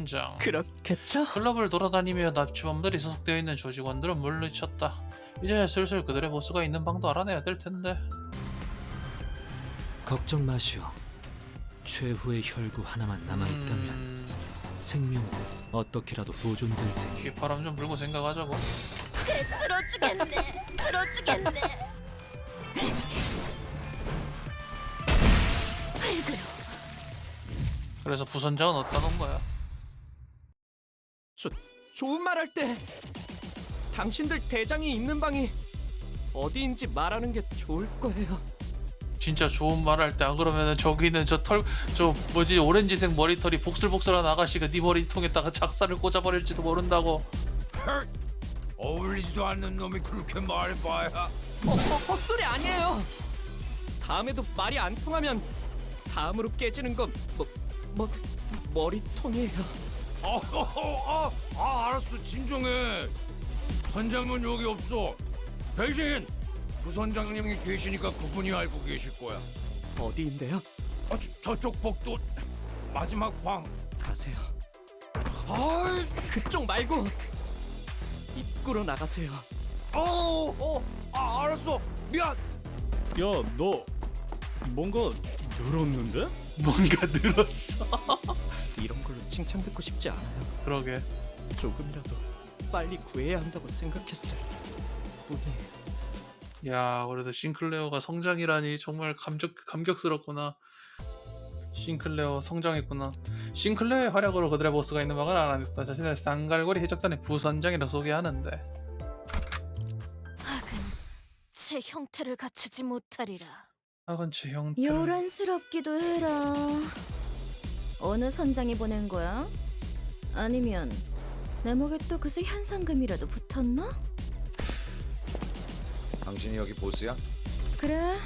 부선장. 그렇겠죠? 클럽을 돌아다니며 납치범들이 소속되어 있는 조직원들은 물리쳤다. 이제 슬슬 그들의 보스가 있는 방도 알아내야 될 텐데. 걱정 마시오. 최후의 혈구 하나만 남아있다면 생명은 어떻게라도 보존될 테니. 휘파람 좀 불고 생각하자고. 들어주겠네. 그래서 부선장은 어디다 놓은 거야? 좋은 말 할 때 당신들 대장이 있는 방이 어디인지 말하는 게 좋을 거예요. 진짜 좋은 말 할 때 안 그러면은 저기는 저 뭐지 오렌지색 머리털이 복슬복슬한 아가씨가 네 머리통에다가 작살을 꽂아버릴지도 모른다고. 어울리지도 않는 놈이 그렇게 말해봐야. 헛소리 아니에요. 다음에도 말이 안 통하면 다음으로 깨지는 건 머리통이에요. 알았어, 진정해. 선장은 여기 없어. 대신 부선장님이 계시니까 그분이 알고 계실 거야. 어디인데요? 저쪽 복도 마지막 방. 가세요. 아이, 그쪽 말고 입구로 나가세요. 알았어. 미안. 야, 너 뭔가 늘었는데? 뭔가 늘었어. 이런 걸로 칭찬 듣고 싶지 않아요. 그러게. 조금이라도 빨리 구해야 한다고 생각했을 뿐이에요. 야, 그래도 싱클레어가 성장이라니 정말 감격스럽구나. 싱클레어 성장했구나. 싱클레어의 활약으로 그들의 보스가 있는 방을 알아냈다. 자신을 쌍갈고리 해적단의 부선장이라 소개하는데. 악은 제 형태를 갖추지 못하리라. 아건체 형태. 요란스럽기도 해라. 어느 선장이 보낸 거야? 아니면 내 목에 또 그새 현상금이라도 붙었나? 당신이 여기 보스야? 그래,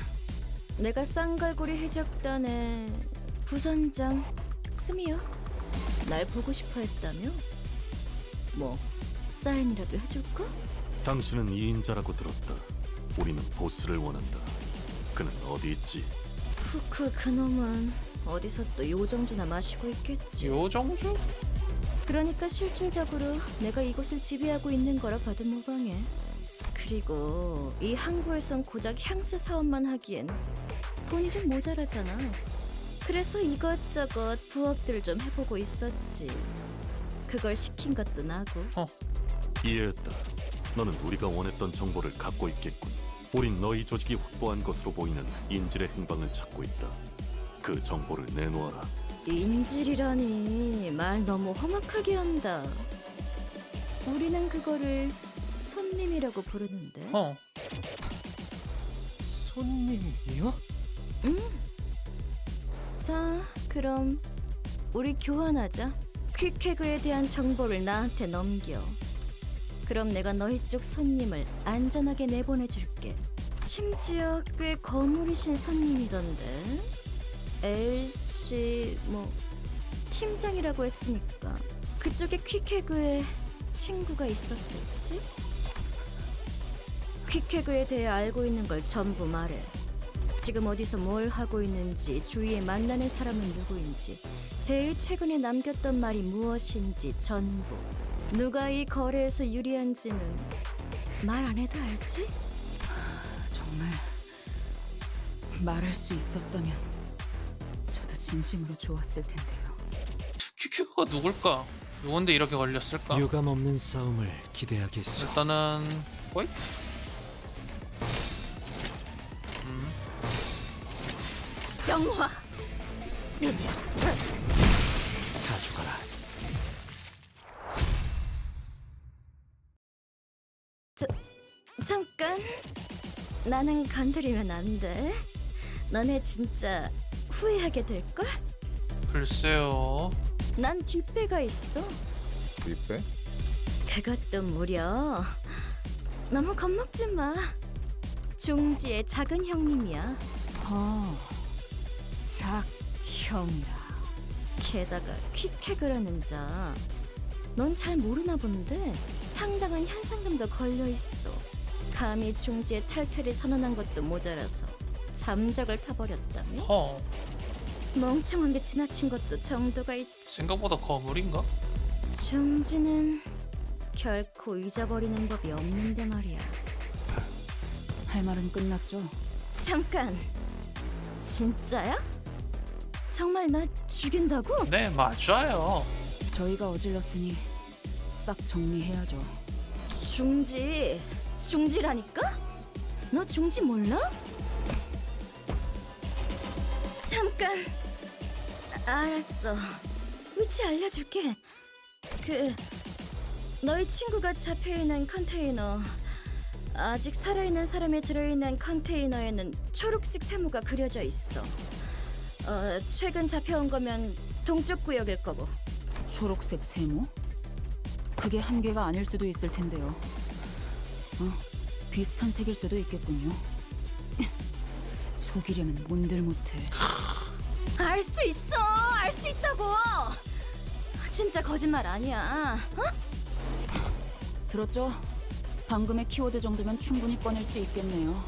내가 쌍갈고리 해적단의 부선장 스미야. 날 보고 싶어 했다며? 뭐 사인이라도 해줄까? 당신은 2인자라고 들었다. 우리는 보스를 원한다. 그는 어디 있지? 푸크 그놈은 어디서 또 요정주나 마시고 있겠지. 요정주? 그러니까 실질적으로 내가 이곳을 지배하고 있는 거라 봐도 무방해. 그리고 이 항구에선 고작 향수 사업만 하기엔 돈이 좀 모자라잖아. 그래서 이것저것 부업들을 좀 해보고 있었지. 그걸 시킨 것도 나고. 이해했다. 너는 우리가 원했던 정보를 갖고 있겠군. 우린 너희 조직이 확보한 것으로 보이는 인질의 행방을 찾고 있다. 그 정보를 내놓아라. 인질이라니 말 너무 험악하게 한다. 우리는 그거를 손님이라고 부르는데. 손님이요? 자, 그럼 우리 교환하자. 퀵해그에 대한 정보를 나한테 넘겨. 그럼 내가 너희 쪽 손님을 안전하게 내보내줄게. 심지어 꽤 거물이신 손님이던데. 엘씨 팀장이라고 했으니까 그쪽에 퀵해그에 친구가 있었겠지? 퀵해그에 대해 알고 있는 걸 전부 말해. 지금 어디서 뭘 하고 있는지, 주위에 만나는 사람은 누구인지, 제일 최근에 남겼던 말이 무엇인지 전부. 누가 이 거래에서 유리한지는 말 안 해도 알지? 정말 말할 수 있었다면 저도 진심으로 좋았을 텐데요. 퀵해그가 누굴까? 누군데 이렇게 걸렸을까? 유감 없는 싸움을 기대하겠소. 일단은 호잇? 정화! 가져가라. 잠깐. 나는 건드리면 안 돼. 너네 진짜 후회하게 될걸? 글쎄요. 난 뒷배가 있어. 뒷배? 그것도 무려. 너무 겁먹지 마. 중지의 작은 형님이야. 작형이라. 게다가 퀵해그라는 자. 넌 잘 모르나 본데 상당한 현상금도 걸려있어. 감히 중지의 탈퇴를 선언한 것도 모자라서 잠적을 타버렸다며? 멍청한 게 지나친 것도 정도가 있지. 생각보다 거물인가? 중지는 결코 잊어버리는 법이 없는데 말이야. 할 말은 끝났죠? 잠깐. 진짜야? 정말 나 죽인다고? 네, 맞아요. 저희가 어질렀으니 싹 정리해야죠. 중지라니까? 너 중지 몰라? 잠깐. 알았어. 위치 알려줄게. 너희 친구가 잡혀있는 컨테이너, 아직 살아있는 사람이 들어있는 컨테이너에는 초록색 세모가 그려져 있어. 최근 잡혀온 거면 동쪽 구역일 거고. 초록색 세모? 그게 한 개가 아닐 수도 있을 텐데요. 비슷한 색일 수도 있겠군요. 속이려면 뭔들 못해. 알 수 있어. 알 수 있다고. 진짜 거짓말 아니야. 들었죠? 방금의 키워드 정도면 충분히 꺼낼 수 있겠네요.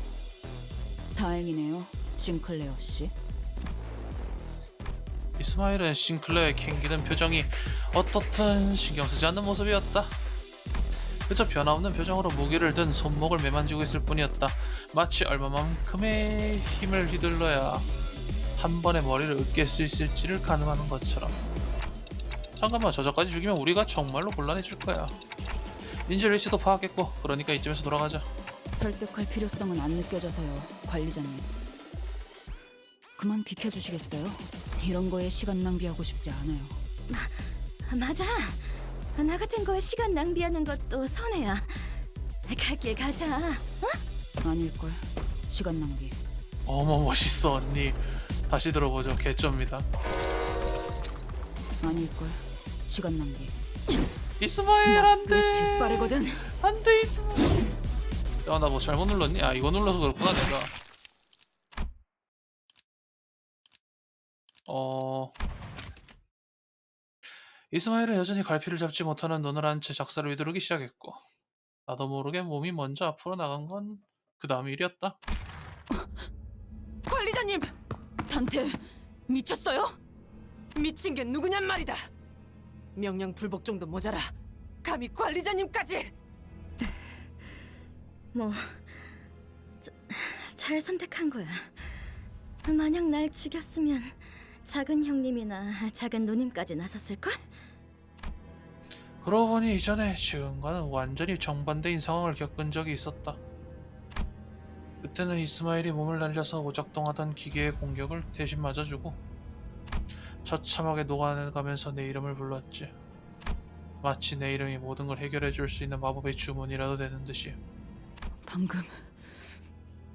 다행이네요, 싱클레어 씨. 이스마일은 싱클레어의 캥기는 표정이 어떻든 신경 쓰지 않는 모습이었다. 그저 변화없는 표정으로 무기를 든 손목을 매만지고 있을 뿐이었다. 마치 얼마만큼의 힘을 휘둘러야 한 번에 머리를 으깰 수 있을지를 가늠하는 것처럼. 잠깐만, 저자까지 죽이면 우리가 정말로 곤란해질 거야. 인질 위치도 파악했고, 그러니까 이쯤에서 돌아가자. 설득할 필요성은 안 느껴져서요, 관리자님. 그만 비켜주시겠어요? 이런 거에 시간 낭비하고 싶지 않아요. 맞아. 나 같은 거에 시간 낭비하는 것도 손해야. 갈 길 가자. 아닐걸, 시간 낭비. 어머, 멋있어 언니. 다시 들어보죠. 개쩝니다. 아닐걸, 시간 낭비. 이스마일 나 안돼. 왜 재빠르거든. 안돼 이스마일. 나 뭐 잘못 눌렀니? 아, 이거 눌러서 그렇구나 내가. 이스마일은 여전히 갈피를 잡지 못하는 눈을 한 채 작사를 휘두르기 시작했고, 나도 모르게 몸이 먼저 앞으로 나간 건 그 다음 일이었다. 관리자님! 단테, 미쳤어요? 미친 게 누구냔 말이다. 명령 불복 정도 모자라 감히 관리자님까지. 뭐, 잘 선택한 거야. 만약 날 죽였으면 작은 형님이나 작은 누님까지 나섰을걸? 그러고 보니 이전에 지금과는 완전히 정반대인 상황을 겪은 적이 있었다. 그때는 이스마일이 몸을 날려서 오작동하던 기계의 공격을 대신 맞아주고 처참하게 녹아내가면서 내 이름을 불렀지. 마치 내 이름이 모든 걸 해결해줄 수 있는 마법의 주문이라도 되는 듯이. 방금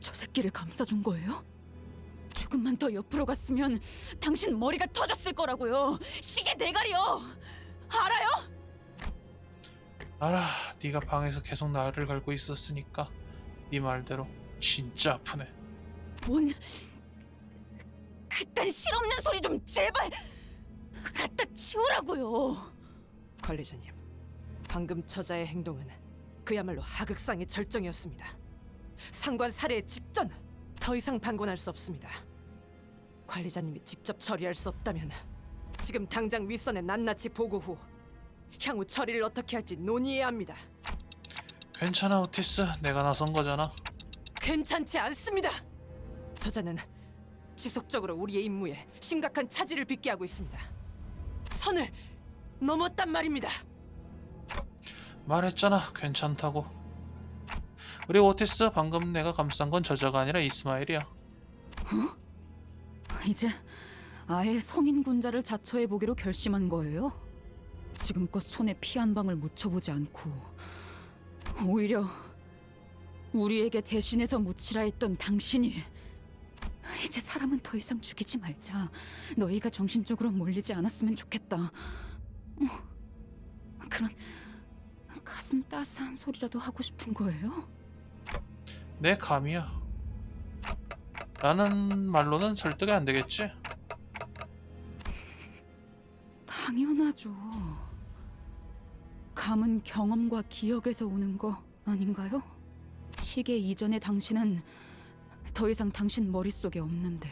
저 새끼를 감싸준 거예요? 조금만 더 옆으로 갔으면 당신 머리가 터졌을 거라고요. 시계 대가리요. 알아요? 알아, 네가 방에서 계속 나를 갈고 있었으니까. 네 말대로 진짜 아프네. 뭔 그딴 실없는 소리 좀 제발 갖다 치우라고요. 관리자님, 방금 처자의 행동은 그야말로 하극상의 절정이었습니다. 상관 살해 직전 더 이상 방관할 수 없습니다. 관리자님이 직접 처리할 수 없다면 지금 당장 윗선에 낱낱이 보고 후 향후 처리를 어떻게 할지 논의해야 합니다. 괜찮아 오티스, 내가 나선 거잖아. 괜찮지 않습니다. 저자는 지속적으로 우리의 임무에 심각한 차질을 빚게 하고 있습니다. 선을 넘었단 말입니다. 말했잖아, 괜찮다고. 그리고 오티스, 방금 내가 감싼 건 저자가 아니라 이스마일이야. 이제 아예 성인 군자를 자처해 보기로 결심한 거예요? 지금껏 손에 피 한 방울 묻혀보지 않고 오히려 우리에게 대신해서 묻히라 했던 당신이 이제 사람은 더 이상 죽이지 말자. 너희가 정신적으로 몰리지 않았으면 좋겠다. 그런 가슴 따스한 소리라도 하고 싶은 거예요? 내 감이야. 라는 말로는 설득이 안 되겠지? 당연하죠. 감은 경험과 기억에서 오는 거 아닌가요? 시계 이전의 당신은 더 이상 당신 머릿속에 없는데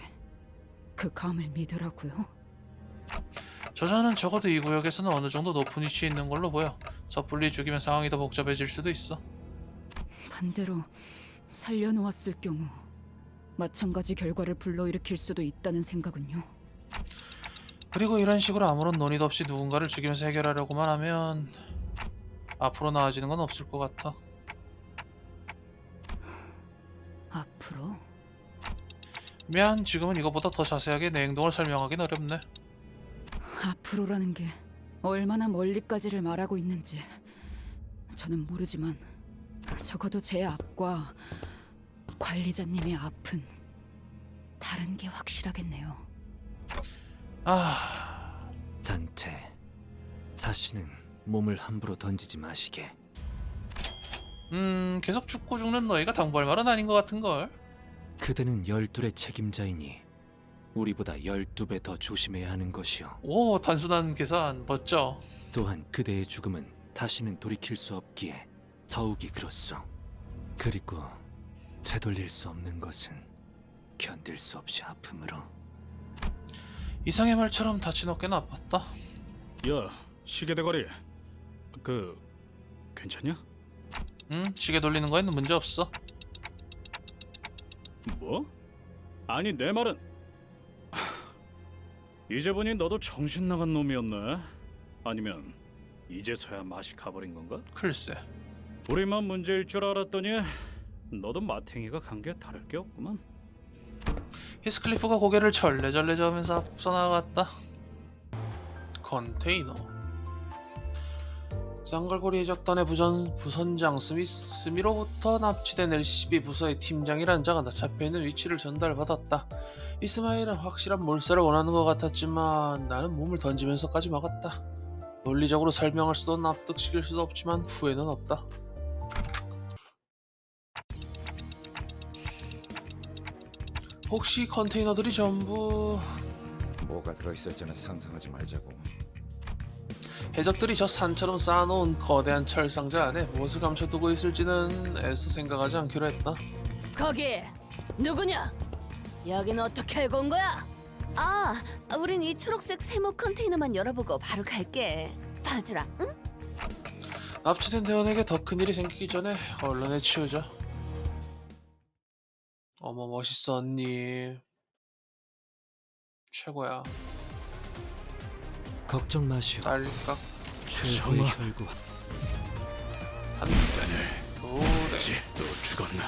그 감을 믿으라고요? 저자는 적어도 이 구역에서는 어느 정도 높은 위치에 있는 걸로 보여. 섣불리 죽이면 상황이 더 복잡해질 수도 있어. 반대로 살려놓았을 경우 마찬가지 결과를 불러일으킬 수도 있다는 생각은요. 그리고 이런 식으로 아무런 논의도 없이 누군가를 죽이면서 해결하려고만 하면 앞으로 나아지는 건 없을 것 같아. 앞으로? 미안, 지금은 이거보다 더 자세하게 내 행동을 설명하긴 어렵네. 앞으로라는 게 얼마나 멀리까지를 말하고 있는지 저는 모르지만 적어도 제 앞과 관리자님의 앞은 다른 게 확실하겠네요. 아, 단테, 다시는 몸을 함부로 던지지 마시게. 계속 죽고 죽는 너희가 당부할 말은 아닌 것 같은걸. 그대는 12의 책임자이니 우리보다 12배 더 조심해야 하는 것이오. 오, 단순한 계산 멋져. 또한 그대의 죽음은 다시는 돌이킬 수 없기에 더욱이 그렇소. 그리고 되돌릴 수 없는 것은 견딜 수 없이 아픔으로. 이상의 말처럼 다친 어깨는 아팠다. 야, 시계 대가리. 괜찮냐? 시계 돌리는 거에는 문제 없어. 뭐? 아니 내 말은 이제 보니 너도 정신 나간 놈이었네. 아니면 이제서야 맛이 가버린 건가? 글쎄. 우리만 문제일 줄 알았더니 너도 마탱이가 간 게 다를 게 없구만. 히스클리프가 고개를 절레절레 저으면서 앞서 나갔다. 컨테이너. 쌍갈고리 해적단의 부선장 스미로부터 납치된 LCB 부서의 팀장이라는 자가 잡혀있는 위치를 전달받았다. 이스마일은 확실한 몰살을 원하는 것 같았지만 나는 몸을 던지면서까지 막았다. 논리적으로 설명할 수도 납득시킬 수도 없지만 후회는 없다. 혹시 컨테이너들이 전부 뭐가 들어있을지는 상상하지 말자고. 해적들이 저 산처럼 쌓아놓은 거대한 철상자 안에 무엇을 감춰두고 있을지는 애써 생각하지 않기로 했다. 거기 누구냐? 여기는 어떻게 알고 온 거야? 아, 우린 이 초록색 세모 컨테이너만 열어보고 바로 갈게. 봐주라, 응? 납치된 대원에게 더 큰 일이 생기기 전에 얼른 해치우자. 어머, 멋있어 언니. 최고야. 걱정 마시오. 딸깍 최후의 혈구. 한 잔을 도래. 또 죽었나?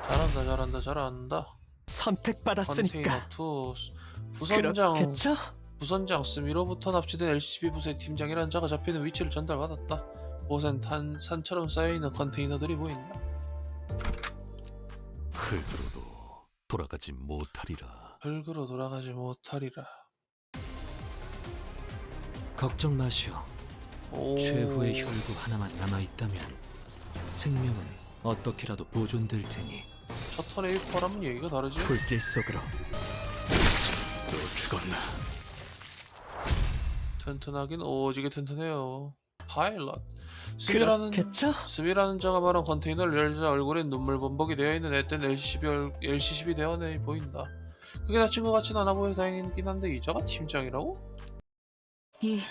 잘한다 잘한다 잘한다. 선택받았으니까 컨테이너 2 부선장 스미로부터 납치된 LCB 부서의 팀장이라는 자가 잡히는 위치를 전달받았다. 그곳엔 산처럼 쌓여있는 컨테이너들이 보인다. 흙으로도 돌아가지 못하리라. 흙으로 돌아가지 못하리라. 걱정 마시오. 오. 최후의 혈구 하나만 남아있다면 생명은 어떻게라도 보존될 테니. 첫 턴에 1퍼라면 얘기가 다르지? 불길 속으로. 또 죽었나? 튼튼하긴 오지게 튼튼해요. 파일럿. 스미라는 자가 말한 컨테이너를 열자 얼굴에 눈물 범벅이 되어있는 앳된 LCCB 대원에 보인다. 그게 다친 것 같진 않아 보여 다행이긴 한데 이 자가 팀장이라고? 이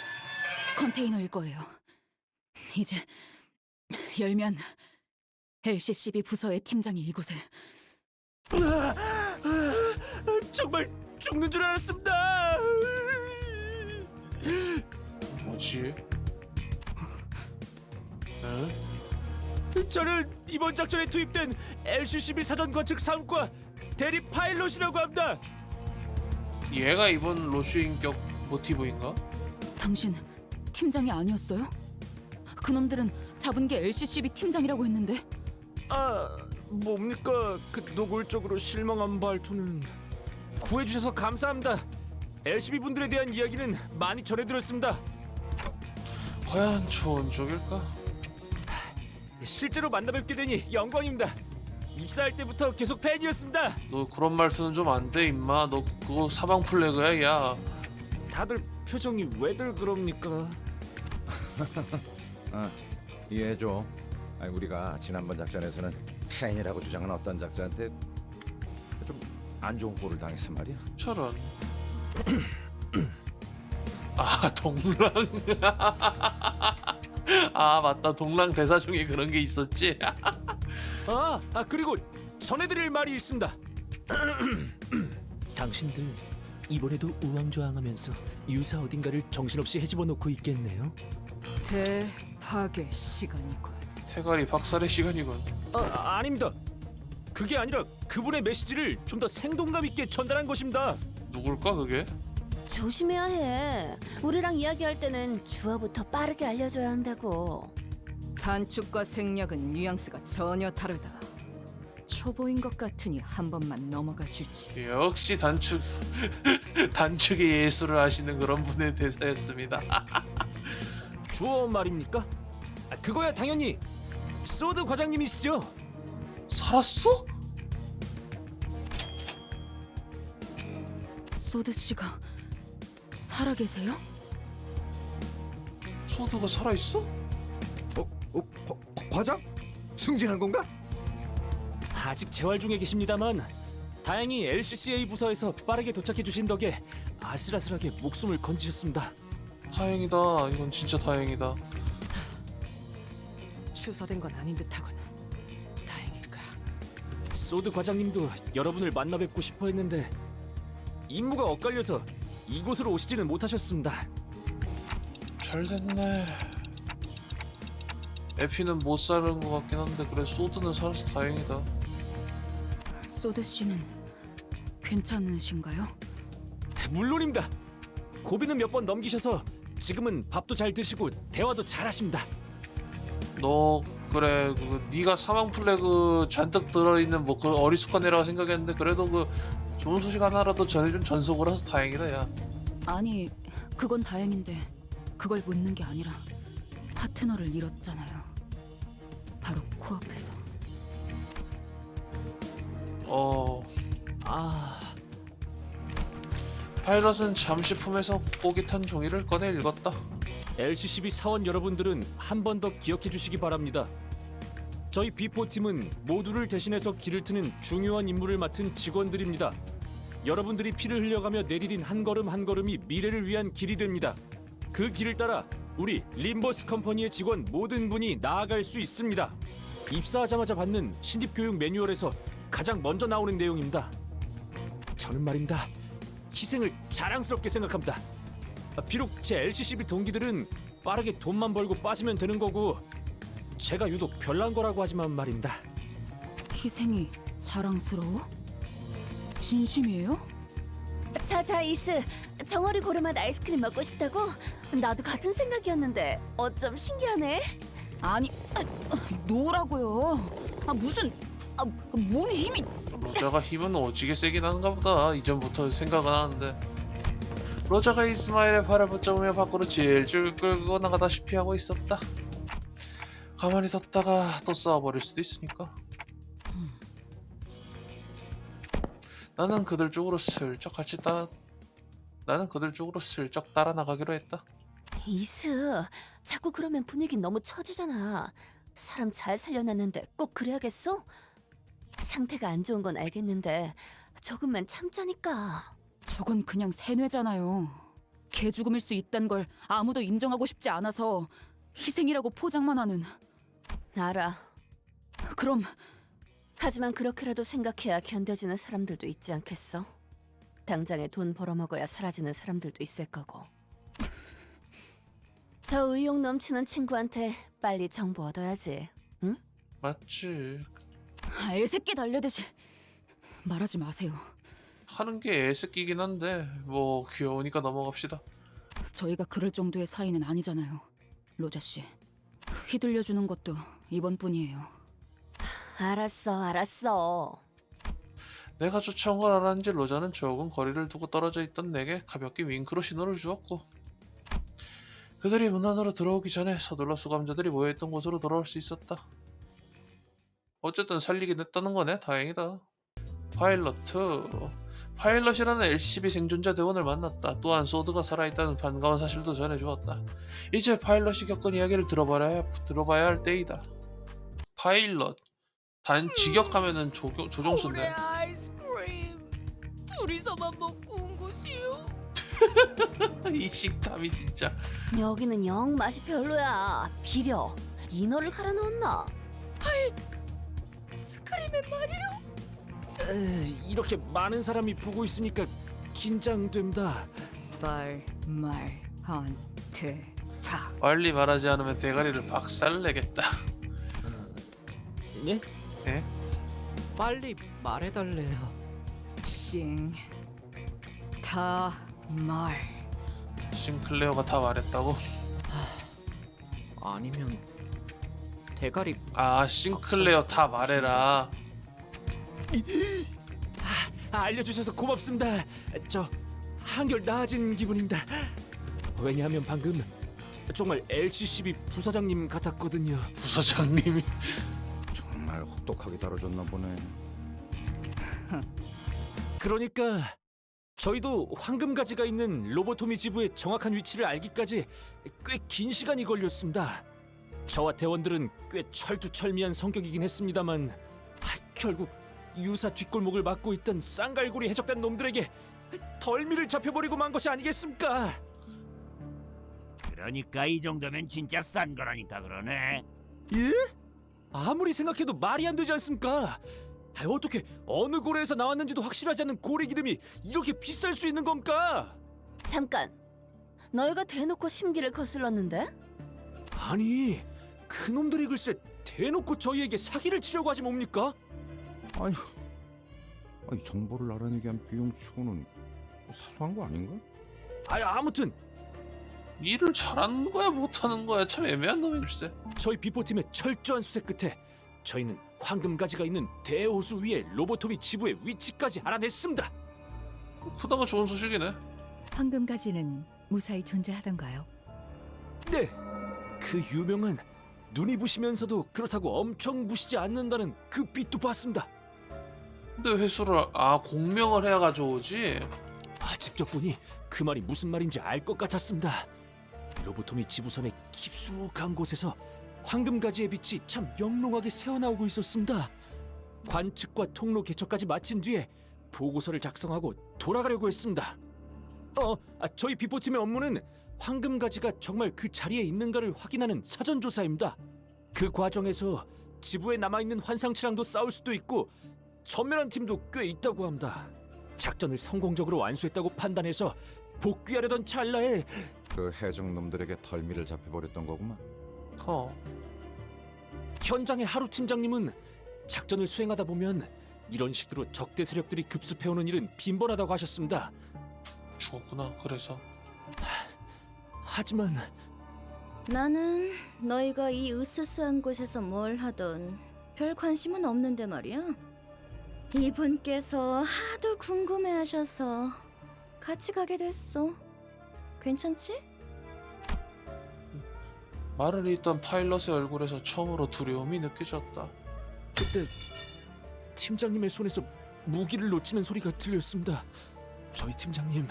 컨테이너일 거예요. 이제 열면 LCCB 부서의 팀장이 이곳에. 정말 죽는 줄 알았습니다. 뭐지? 에? 저는 이번 작전에 투입된 LCCB 사전 관측 3과 대리 파일럿이라고 합니다. 얘가 이번 로슈 인격 모티브인가? 당신 팀장이 아니었어요? 그놈들은 잡은 게 LCCB 팀장이라고 했는데. 아, 뭡니까? 그 노골적으로 실망한 발투는. 구해주셔서 감사합니다. LCB 분들에 대한 이야기는 많이 전해들었습니다. 과연 좋은 쪽일까? 실제로 만나뵙게 되니 영광입니다. 입사할 때부터 계속 팬이었습니다. 너 그런 말투는 좀 안 돼 임마. 너 그거 사방 플래그야 야. 다들 표정이 왜들 그럽니까? 이해해줘. 우리가 지난번 작전에서는 팬이라고 주장한 어떤 작자한테 좀 안 좋은 꼴을 당해서 말이야. 저런. 아 동랑. 아 맞다, 동랑 대사 중에 그런 게 있었지. 그리고 전해드릴 말이 있습니다. 당신들 이번에도 우왕좌왕하면서 유사 어딘가를 정신없이 헤집어 놓고 있겠네요. 대파괴 시간이군. 태가리 박살의 시간이군. 아닙니다. 그게 아니라 그분의 메시지를 좀 더 생동감 있게 전달한 것입니다. 누굴까 그게? 조심해야 해. 우리랑 이야기할 때는 주어부터 빠르게 알려줘야 한다고. 단축과 생략은 뉘앙스가 전혀 다르다. 초보인 것 같으니 한 번만 넘어가 주지. 역시 단축 단축의 예술을 하시는 그런 분의 대사였습니다. 주어 말입니까? 그거야 당연히 소드 과장님이시죠? 살았어? 소드 씨가 살아계세요? 소드가 살아있어? 과장? 승진한 건가? 아직 재활 중에 계십니다만 다행히 LCCA 부서에서 빠르게 도착해 주신 덕에 아슬아슬하게 목숨을 건지셨습니다. 다행이다. 이건 진짜 다행이다. 추서된 건 아닌 듯하군. 다행일까. 소드 과장님도 여러분을 만나 뵙고 싶어 했는데 임무가 엇갈려서 이곳으로 오시지는 못하셨습니다. 잘 됐네. 에피는 못 사는 것 같긴 한데 그래 소드는 살아서 다행이다. 소드 씨는 괜찮으신가요? 물론입니다. 고비는 몇 번 넘기셔서 지금은 밥도 잘 드시고 대화도 잘 하십니다. 너 그래 네가 사망 플래그 잔뜩 들어있는 뭐 그 어리숙한 애라고 생각했는데 그래도 그 좋은 소식 하나라도 전해준 전속을 해서 다행이다 야. 아니, 그건 다행인데 그걸 묻는 게 아니라 파트너를 잃었잖아요. 바로 코앞에서. 파일럿은 잠시 품에서 꼬깃 탄 종이를 꺼내 읽었다. LCCB 사원 여러분들은 한 번 더 기억해 주시기 바랍니다. 저희 B4팀은 모두를 대신해서 길을 트는 중요한 임무를 맡은 직원들입니다. 여러분들이 피를 흘려가며 내디딘 한 걸음 한 걸음이 미래를 위한 길이 됩니다. 그 길을 따라 우리 림버스 컴퍼니의 직원 모든 분이 나아갈 수 있습니다. 입사하자마자 받는 신입 교육 매뉴얼에서 가장 먼저 나오는 내용입니다. 저는 말입니다. 희생을 자랑스럽게 생각합니다. 비록 제 LCCB 동기들은 빠르게 돈만 벌고 빠지면 되는 거고 제가 유독 별난 거라고 하지만 말입니다. 희생이 자랑스러워? 진심이에요? 자자 이스, 정어리 고르맛 아이스크림 먹고 싶다고? 나도 같은 생각이었는데 어쩜 신기하네. 아니, 노라고요. 무슨 몸에 힘이. 로자가 힘은 오지게 세긴 한가 보다. 이전부터 생각은 하는데 로자가 이스마일의 팔을 붙잡으며 밖으로 질질 끌고 나가다시피 하고 있었다. 가만히 뒀다가 또 쏴버릴 수도 있으니까. 나는 그들 쪽으로 슬쩍 따라 나가기로 했다. 이스, 자꾸 그러면 분위기 너무 처지잖아. 사람 잘 살려놨는데 꼭 그래야겠어? 상태가 안 좋은 건 알겠는데 조금만 참자니까. 저건 그냥 세뇌잖아요. 개 죽음일 수 있단 걸 아무도 인정하고 싶지 않아서 희생이라고 포장만 하는. 알아. 그럼 하지만 그렇게라도 생각해야 견뎌지는 사람들도 있지 않겠어? 당장에 돈 벌어먹어야 사라지는 사람들도 있을 거고. 저 의욕 넘치는 친구한테 빨리 정보 얻어야지. 응? 맞지. 애새끼 달려대지 말하지 마세요. 하는 게 애새끼긴 한데 뭐 귀여우니까 넘어갑시다. 저희가 그럴 정도의 사이는 아니잖아요, 로자 씨. 휘둘려주는 것도 이번뿐이에요. 알았어. 내가 쫓아온 걸 알았는지 로자는 조금 거리를 두고 떨어져 있던 내게 가볍게 윙크로 신호를 주었고 그들이 문 안으로 들어오기 전에 서둘러 수감자들이 모여있던 곳으로 돌아올 수 있었다. 어쨌든 살리긴 했다는 거네. 다행이다. 파일럿이라는 LCB 생존자 대원을 만났다. 또한 소드가 살아있다는 반가운 사실도 전해주었다. 이제 파일럿이 겪은 이야기를 들어봐야 할 때이다. 파일럿. 단 직역하면은 조종수인데. 아이스크림. 둘이서만 먹고 온 곳이요. 이 식탐이 진짜. 여기는 영 맛이 별로야. 비려. 인어를 갈아 넣었나? 스크림의 말이요. 이렇게 많은 사람이 보고 있으니까 긴장된다. 박. 빨리 말하지 않으면 대가리를 박살내겠다. 예? 예? 빨리 말해달래요. 싱타말. 싱클레어가 다 말했다고? 아니면 대가리 아, 싱클레어 다 말해라. 알려주셔서 고맙습니다. 저 한결 나아진 기분입니다. 왜냐하면 방금 정말 LCCB 부사장님 같았거든요. 부서장님이. 정말 혹독하게 다뤄줬나 보네. 그러니까 저희도 황금가지가 있는 로보토미 지부의 정확한 위치를 알기까지 꽤 긴 시간이 걸렸습니다. 저와 대원들은 꽤 철두철미한 성격이긴 했습니다만 결국 유사 뒷골목을 막고 있던 쌍갈고리 해적단 놈들에게 덜미를 잡혀버리고 만 것이 아니겠습니까? 그러니까 이 정도면 진짜 싼 거라니까 그러네. 예? 아무리 생각해도 말이 안 되지 않습니까? 어떻게 어느 고래에서 나왔는지도 확실하지 않는 고래 기름이 이렇게 비쌀 수 있는 겁니까? 잠깐. 너희가 대놓고 심기를 거슬렀는데? 아니, 그놈들이 글쎄 대놓고 저희에게 사기를 치려고 하지 뭡니까? 아니 정보를 알아내기 위한 비용치고는 사소한 거 아닌가? 아무튼 일을 잘하는 거야 못하는 거야 참 애매한 놈이 글쎄. 저희 비포팀의 철저한 수색 끝에 저희는 황금가지가 있는 대호수 위에 로보토미 지부의 위치까지 알아냈습니다. 그나마 좋은 소식이네. 황금가지는 무사히 존재하던가요? 네, 그 유명한 눈이 부시면서도 그렇다고 엄청 부시지 않는다는 그 빛도 봤습니다. 근데 회수를 공명을 해야 가져오지. 직접 보니 그 말이 무슨 말인지 알 것 같았습니다. 로보토미 지부선의 깊숙한 곳에서 황금가지의 빛이 참 영롱하게 새어나오고 있었습니다. 관측과 통로 개척까지 마친 뒤에 보고서를 작성하고 돌아가려고 했습니다. 저희 비포팀의 업무는 황금가지가 정말 그 자리에 있는가를 확인하는 사전조사입니다. 그 과정에서 지부에 남아있는 환상치랑도 싸울 수도 있고 전멸한 팀도 꽤 있다고 합니다. 작전을 성공적으로 완수했다고 판단해서 복귀하려던 찰나에 그 해적놈들에게 덜미를 잡혀버렸던 거구만. 현장의 하루 팀장님은 작전을 수행하다 보면 이런 식으로 적대 세력들이 급습해오는 일은 빈번하다고 하셨습니다. 죽었구나. 그래서. 하지만 나는 너희가 이 으스스한 곳에서 뭘 하던 별 관심은 없는데 말이야. 이분께서 하도 궁금해하셔서 같이 가게 됐어. 괜찮지? 말을 잇던 파일럿의 얼굴에서 처음으로 두려움이 느껴졌다. 그때 팀장님의 손에서 무기를 놓치는 소리가 들렸습니다. 저희 팀장님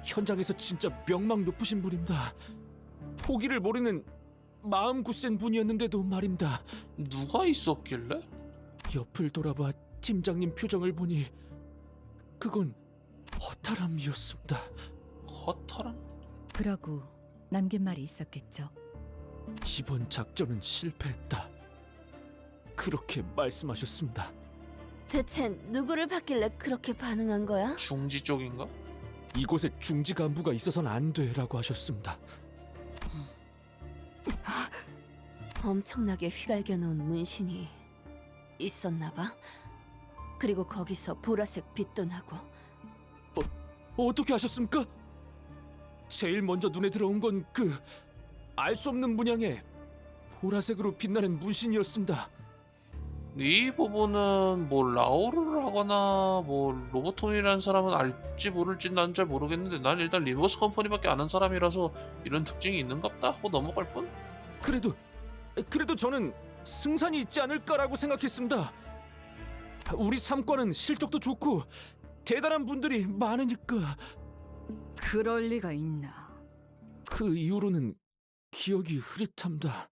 현장에서 진짜 명망 높으신 분입니다. 포기를 모르는 마음 굳센 분이었는데도 말입니다. 누가 있었길래? 옆을 돌아봐 팀장님 표정을 보니 그건 허탈함이었습니다. 허탈함? 그러고 남긴 말이 있었겠죠. 이번 작전은 실패했다. 그렇게 말씀하셨습니다. 대체 누구를 봤길래 그렇게 반응한 거야? 중지 쪽인가? 이곳에 중지 간부가 있어서는 안 돼라고 하셨습니다. 엄청나게 휘갈겨 놓은 문신이 있었나 봐. 그리고 거기서 보라색 빛도 나고. 어떻게 하셨습니까? 제일 먼저 눈에 들어온 건 그 알 수 없는 문양의 보라색으로 빛나는 문신이었습니다. 이 부분은 뭐 라오르를 하거나 뭐 로보톤이라는 사람은 알지 모를지 난 잘 모르겠는데 난 일단 리버스 컴퍼니밖에 아는 사람이라서 이런 특징이 있는갑다 하고 넘어갈 뿐? 그래도 저는 승산이 있지 않을까라고 생각했습니다. 우리 삼과는 실적도 좋고 대단한 분들이 많으니까. 그럴 리가 있나? 그 이후로는 기억이 흐릿합니다.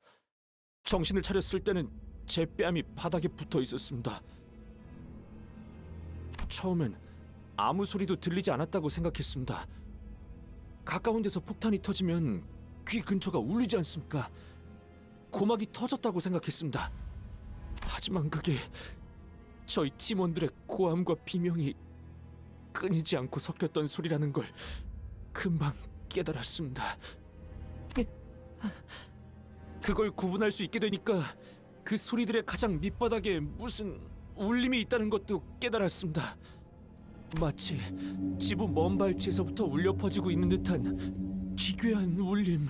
정신을 차렸을 때는 제 뺨이 바닥에 붙어 있었습니다. 처음엔 아무 소리도 들리지 않았다고 생각했습니다. 가까운 데서 폭탄이 터지면 귀 근처가 울리지 않습니까? 고막이 터졌다고 생각했습니다. 하지만 그게 저희 팀원들의 고함과 비명이 끊이지 않고 섞였던 소리라는 걸 금방 깨달았습니다. 그걸 구분할 수 있게 되니까 그 소리들의 가장 밑바닥에 무슨 울림이 있다는 것도 깨달았습니다. 마치 지부 먼 발치에서부터 울려 퍼지고 있는 듯한 기괴한 울림.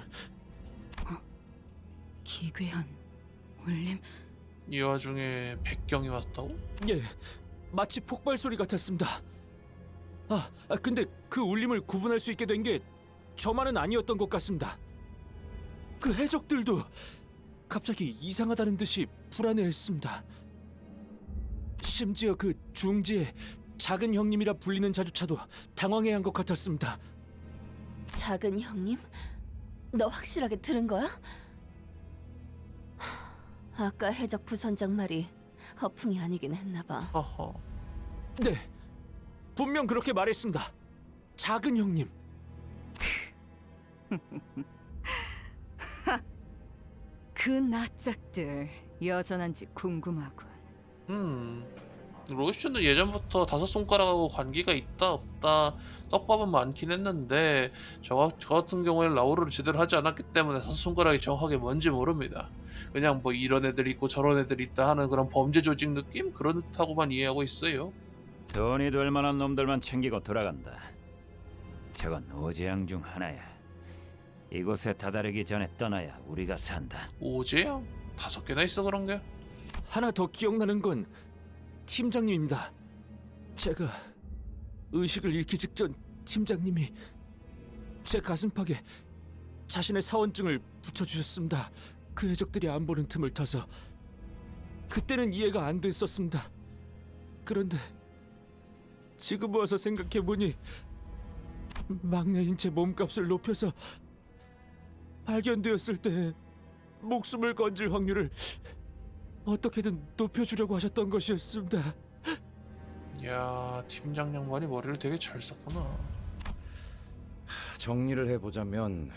기괴한 울림? 이 와중에 백경이 왔다고? 예, 마치 폭발 소리 같았습니다. 근데 그 울림을 구분할 수 있게 된 게 저만은 아니었던 것 같습니다. 그 해적들도 갑자기 이상하다는 듯이 불안해했습니다. 심지어 그 중지의 작은 형님이라 불리는 자주차도 당황해한 것 같았습니다. 작은 형님? 너 확실하게 들은 거야? 아까 해적 부선장 말이 허풍이 아니긴 했나 봐. 허허. 네, 분명 그렇게 말했습니다. 작은 형님. 그 낯짝들 여전한지 궁금하군. 로이슈는 예전부터 다섯 손가락하고 관계가 있다 없다 떡밥은 많긴 했는데 저 같은 경우에는 라오르를 제대로 하지 않았기 때문에 다섯 손가락이 정확하게 뭔지 모릅니다. 그냥 뭐 이런 애들이 있고 저런 애들이 있다 하는 그런 범죄 조직 느낌? 그런 듯하고만 이해하고 있어요. 돈이 될 만한 놈들만 챙기고 돌아간다. 저건 오재양 중 하나야. 이곳에 다다르기 전에 떠나야 우리가 산다. 오재양? 5개나 있어 그런 게? 하나 더 기억나는 건 팀장님입니다. 제가 의식을 잃기 직전 팀장님이 제 가슴팍에 자신의 사원증을 붙여주셨습니다. 그 해적들이 안 보는 틈을 타서. 그때는 이해가 안 됐었습니다. 그런데 지금 와서 생각해보니 막내인 제 몸값을 높여서 발견되었을 때 목숨을 건질 확률을 어떻게든 높여주려고 하셨던 것이었습니다. 야, 팀장 양반이 머리를 되게 잘 썼구나. 정리를 해보자면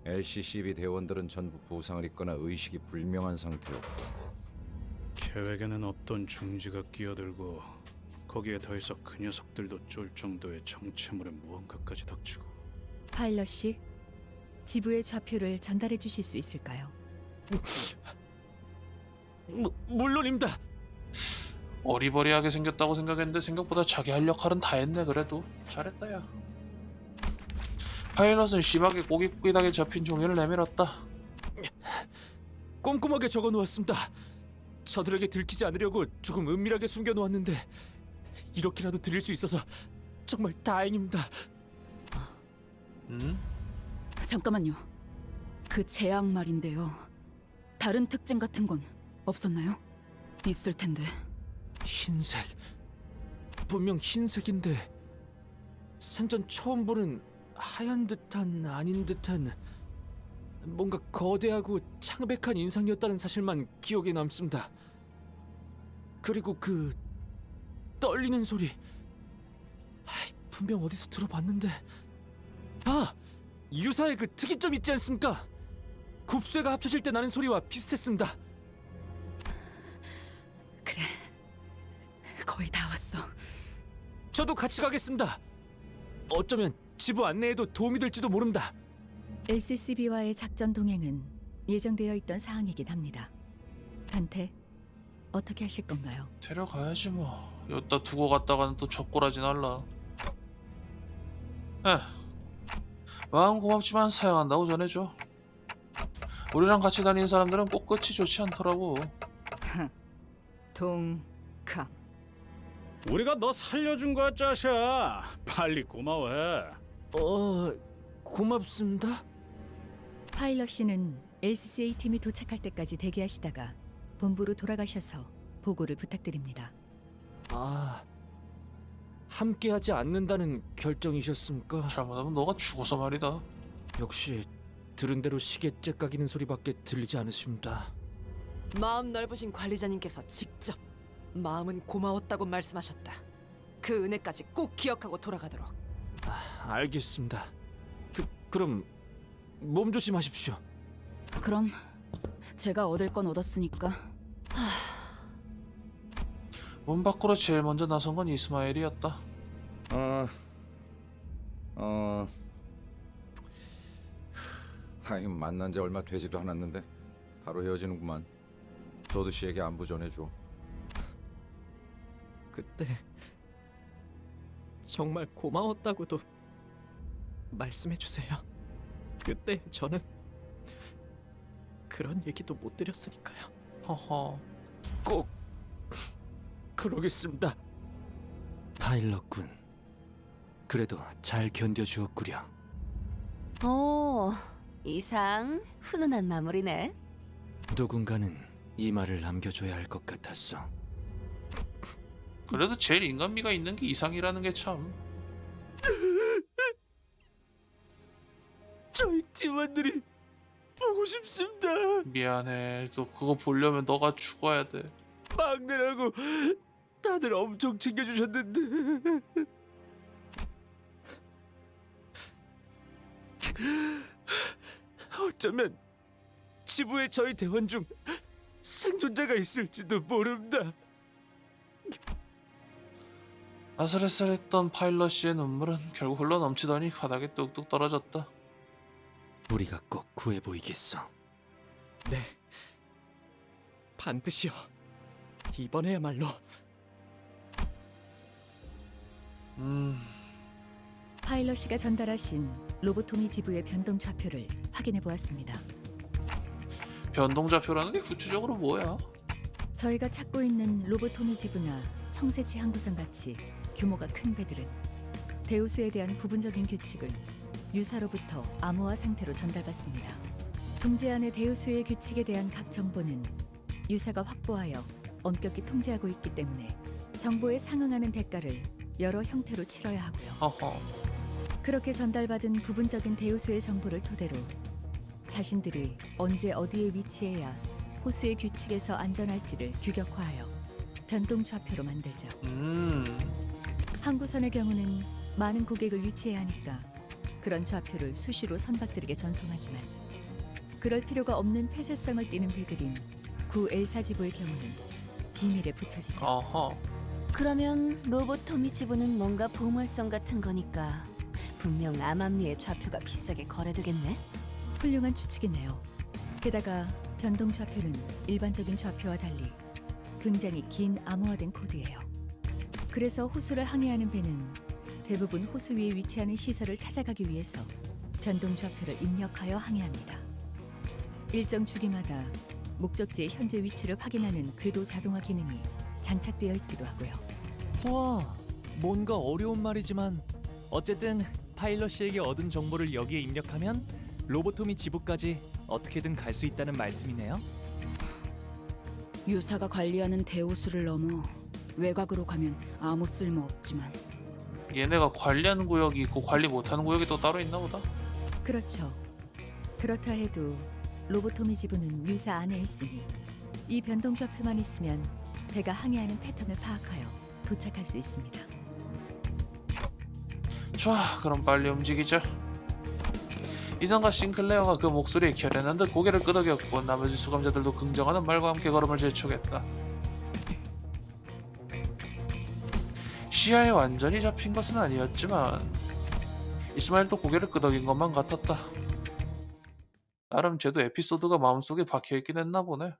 LCCB 대원들은 전부 부상을 입거나 의식이 불명한 상태였고 계획에는 없던 중지가 끼어들고 거기에 더해서 그 녀석들도 쫄 정도의 정체물의 무언가까지 닥치고. 파일럿 씨, 지부의 좌표를 전달해 주실 수 있을까요? 물론입니다. 어리버리하게 생겼다고 생각했는데 생각보다 자기 할 역할은 다 했네. 그래도 잘했다 야. 파일럿은 심하게 꼬깃꼬깃하게 잡힌 종이를 내밀었다. 꼼꼼하게 적어놓았습니다. 저들에게 들키지 않으려고 조금 은밀하게 숨겨놓았는데 이렇게라도 드릴 수 있어서 정말 다행입니다. 잠깐만요. 그 제약 말인데요. 다른 특징 같은 건 없었나요? 있을 텐데. 흰색. 분명 흰색인데 생전 처음 보는 하얀 듯한 아닌 듯한 뭔가 거대하고 창백한 인상이었다는 사실만 기억에 남습니다. 그리고 그 떨리는 소리. 분명 어디서 들어봤는데. 유사의 그 특이점 있지 않습니까? 굽쇠가 합쳐질 때 나는 소리와 비슷했습니다. 그래. 거의 다 왔어. 저도 같이 가겠습니다. 어쩌면 지부 안내에도 도움이 될지도 모른다. LCCB와의 작전 동행은 예정되어 있던 사항이긴 합니다. 단테, 어떻게 하실 건가요? 데려가야지 뭐. 여기다 두고 갔다가는 또 젖꼬라지 날라. 마음 고맙지만 사양한다고 전해줘. 우리랑 같이 다니는 사람들은 꼭 끝이 좋지 않더라고. 동감. 우리가 너 살려준 거야, 짜샤. 빨리 고마워해. 고맙습니다. 파일럿 씨는 LCCA 팀이 도착할 때까지 대기하시다가 본부로 돌아가셔서 보고를 부탁드립니다. 함께하지 않는다는 결정이셨습니까? 잘못하면 너가 죽어서 말이다. 역시 들은 대로 시계 째깍이는 소리밖에 들리지 않으십니다. 마음 넓으신 관리자님께서 직접 마음은 고마웠다고 말씀하셨다. 그 은혜까지 꼭 기억하고 돌아가도록. 알겠습니다. 그럼 몸 조심하십시오. 그럼 제가 얻을 건 얻었으니까 문 밖으로 제일 먼저 나선 건 이스마엘이었다. 아이, 만난 지 얼마 되지도 않았는데 바로 헤어지는구만. 조드 씨에게 안부 전해줘. 그때 정말 고마웠다고도 말씀해 주세요. 그때 저는 그런 얘기도 못 드렸으니까요. 허허. 꼭 그러겠습니다. 파일럿군. 그래도 잘 견뎌주었구려. 이상 훈훈한 마무리네. 누군가는 이 말을 남겨줘야 할 것 같았어. 그래도 제일 인간미가 있는 게 이상이라는 게 참. 저희 팀원들이 보고 싶습니다. 미안해. 또 그거 보려면 너가 죽어야 돼. 막내라고 다들 엄청 챙겨주셨는데 어쩌면 지부에 저희 대원 중 생존자가 있을지도 모릅니다. 아슬아슬했던 파일럿의 눈물은 결국 흘러 넘치더니 바닥에 뚝뚝 떨어졌다. 우리가 꼭 구해 보이겠어. 네, 반드시요. 이번에야말로. 파일럿이가 전달하신 로보토미 지부의 변동 좌표를 확인해 보았습니다. 변동좌표라는 게 구체적으로 뭐야? 저희가 찾고 있는 로보토미 지부나 청새치 항구선 같이 규모가 큰 배들은 대우수에 대한 부분적인 규칙을 유사로부터 암호화 상태로 전달받습니다. 둥지 안의 대우수의 규칙에 대한 각 정보는 유사가 확보하여 엄격히 통제하고 있기 때문에 정보에 상응하는 대가를 여러 형태로 치러야 하고요. 허허. 그렇게 전달받은 부분적인 대우수의 정보를 토대로 자신들이 언제 어디에 위치해야 호수의 규칙에서 안전할지를 규격화하여 변동 좌표로 만들죠. 항구선의 경우는 많은 고객을 위치해야 하니까 그런 좌표를 수시로 선박들에게 전송하지만 그럴 필요가 없는 폐쇄성을 띠는 배들인 구 엘사 지부의 경우는 비밀에 붙여지죠. 어허. 그러면 로보토미 지부는 뭔가 보물성 같은 거니까 분명 암암리의 좌표가 비싸게 거래되겠네. 훌륭한 추측이네요. 게다가 변동 좌표는 일반적인 좌표와 달리 굉장히 긴 암호화된 코드예요. 그래서 호수를 항해하는 배는 대부분 호수 위에 위치하는 시설을 찾아가기 위해서 변동 좌표를 입력하여 항해합니다. 일정 주기마다 목적지의 현재 위치를 확인하는 궤도 자동화 기능이 장착되어 있기도 하고요. 와, 뭔가 어려운 말이지만 어쨌든 파일럿 씨에게 얻은 정보를 여기에 입력하면 로보토미 지부까지 어떻게든 갈 수 있다는 말씀이네요. 유사가 관리하는 대우수를 넘어 외곽으로 가면 아무 쓸모 없지만 얘네가 관리하는 구역이 있고 관리 못하는 구역이 또 따로 있나 보다. 그렇죠. 그렇다 해도 로보토미 지부는 유사 안에 있으니 이 변동 좌표만 있으면 배가 항해하는 패턴을 파악하여 도착할 수 있습니다. 좋아, 그럼 빨리 움직이자. 이성과 싱클레어가 그 목소리에 결연한 듯 고개를 끄덕였고 나머지 수감자들도 긍정하는 말과 함께 걸음을 재촉했다. 시야에 완전히 잡힌 것은 아니었지만 이스마일도 고개를 끄덕인 것만 같았다. 나름 쟤도 에피소드가 마음속에 박혀있긴 했나 보네.